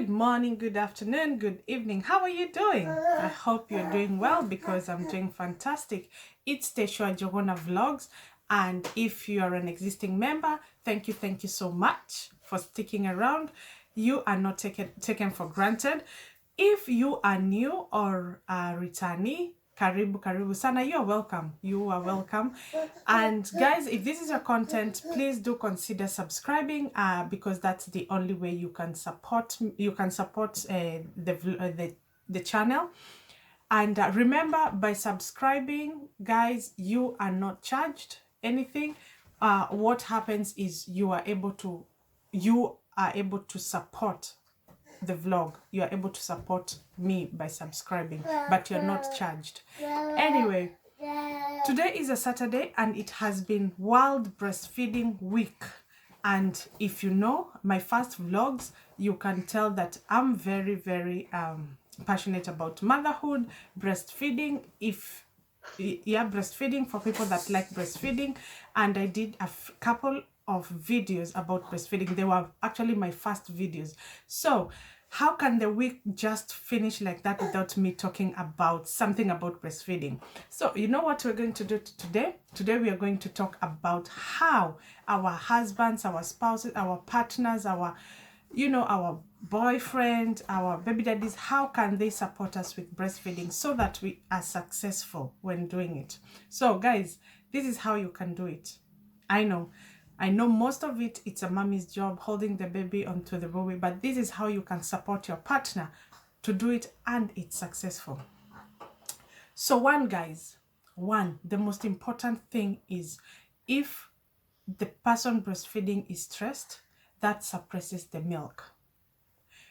Good morning, good afternoon, good evening. How are you doing? I hope you're doing well because I'm doing fantastic. It's Teshua Jogona Vlogs, and if you are an existing member, thank you so much for sticking around. You are not taken for granted. If you are new or a returnee, karibu sana, you are welcome. And guys, if this is your content, please do consider subscribing because that's the only way you can support the channel. And remember, by subscribing, guys, you are not charged anything. What happens is you are able to support the vlog. You are able to support me by subscribing, but you're not charged. Anyway, today is a Saturday and it has been World Breastfeeding Week. And if you know my first vlogs, you can tell that I'm very passionate about motherhood, breastfeeding. Breastfeeding for people that like breastfeeding. And I did a couple of videos about breastfeeding. They were actually my first videos. So how can the week just finish like that without me talking about something about breastfeeding? So you know what we're going to do today? Today we are going to talk about how our husbands, our spouses, our partners, our boyfriend, our baby daddies, how can they support us with breastfeeding so that we are successful when doing it? So guys, this is how you can do it. I know most of it's a mommy's job, holding the baby onto the baby, but this is how you can support your partner to do it and it's successful. So the most important thing is, if the person breastfeeding is stressed, that suppresses the milk.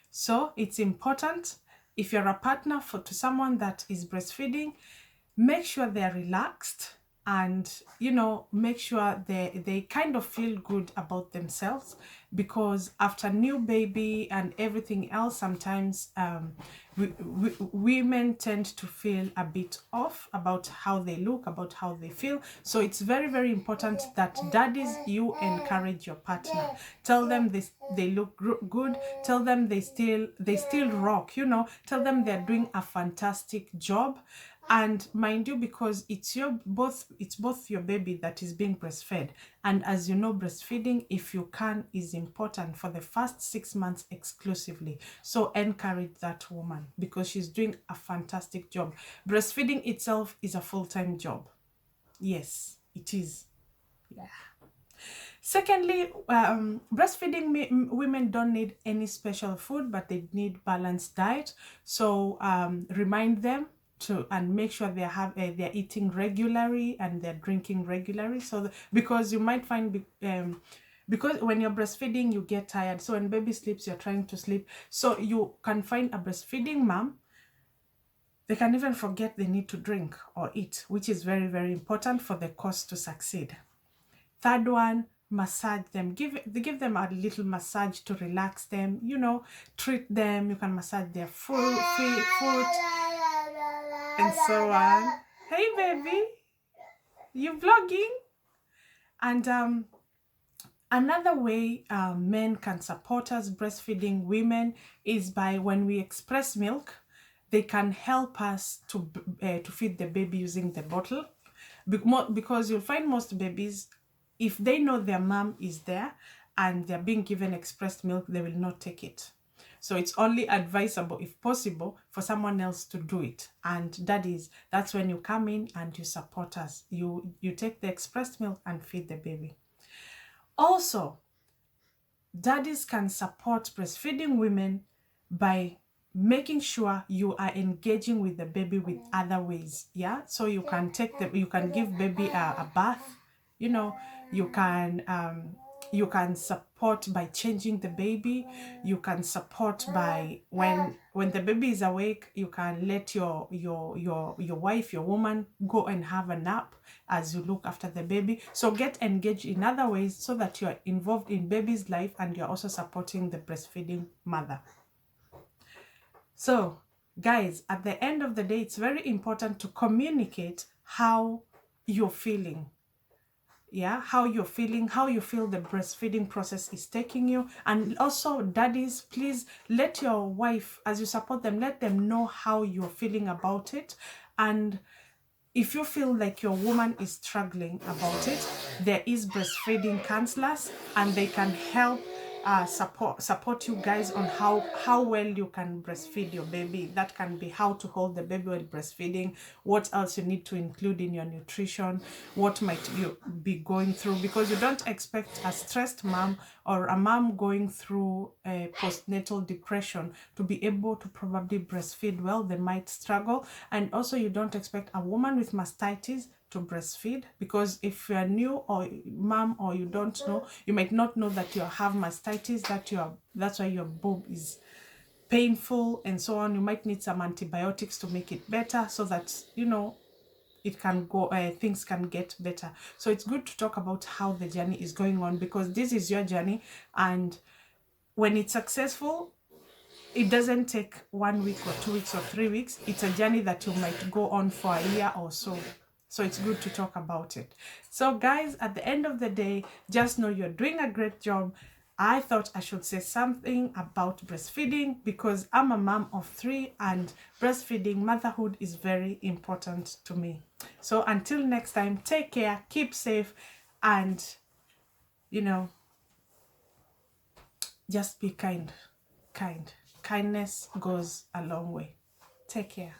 So it's important, if you're a partner to someone that is breastfeeding, make sure they're relaxed and make sure they kind of feel good about themselves, because after new baby and everything else, sometimes women tend to feel a bit off about how they look, about how they feel. So it's very important that daddies, you encourage your partner. Tell them they look good. Tell them they still rock. Tell them they're doing a fantastic job. And mind you, because it's both your baby that is being breastfed, and as you know, breastfeeding, if you can, is important for the first 6 months exclusively. So encourage that woman because she's doing a fantastic job. Breastfeeding itself is a full-time job. Yes, it is. Yeah. Secondly, breastfeeding women don't need any special food, but they need balanced diet. So remind them and make sure they're eating regularly and they're drinking regularly. So because you might find because when you're breastfeeding, you get tired. So when baby sleeps, you're trying to sleep. So you can find a breastfeeding mom, they can even forget they need to drink or eat, which is very important for the course to succeed. Third one, massage them. Give them a little massage to relax them, treat them. You can massage their foot and so on. Hey baby, you vlogging? And another way men can support us breastfeeding women is by, when we express milk, they can help us to feed the baby using the bottle, because you'll find most babies, if they know their mom is there and they're being given expressed milk, they will not take it. So it's only advisable, if possible, for someone else to do it. And that's when you come in and you support us. You take the expressed milk and feed the baby. Also, daddies can support breastfeeding women by making sure you are engaging with the baby with other ways. Yeah, so you can give baby a bath. You can support by changing the baby. You can support by, when the baby is awake, you can let your wife, your woman, go and have a nap as you look after the baby. So get engaged in other ways so that you're involved in baby's life and you're also supporting the breastfeeding mother. So guys, at the end of the day, it's very important to communicate how you're feeling. yeah, how you're feeling, how you feel the breastfeeding process is taking you. And also, daddies, please let your wife, as you support them, let them know how you're feeling about it. And if you feel like your woman is struggling about it, there is breastfeeding counselors, and they can help support you guys on how well you can breastfeed your baby. That can be how to hold the baby while breastfeeding, what else you need to include in your nutrition, what might you be going through, because you don't expect a stressed mom or a mom going through a postnatal depression to be able to probably breastfeed well. They might struggle. And also, you don't expect a woman with mastitis to breastfeed, because if you're new or mom, or you don't know, you might not know that you have mastitis, that's why your boob is painful and so on. You might need some antibiotics to make it better, so that, you know, it can go, things can get better. So it's good to talk about how the journey is going on, because this is your journey, and when it's successful, it doesn't take 1 week or 2 weeks or 3 weeks. It's a journey that you might go on for a year or so. So it's good to talk about it. So guys, at the end of the day, just know you're doing a great job. I thought I should say something about breastfeeding, because I'm a mom of 3, and breastfeeding, motherhood is very important to me. So until next time, take care, keep safe, and, you know, just be kind. Kindness goes a long way. Take care.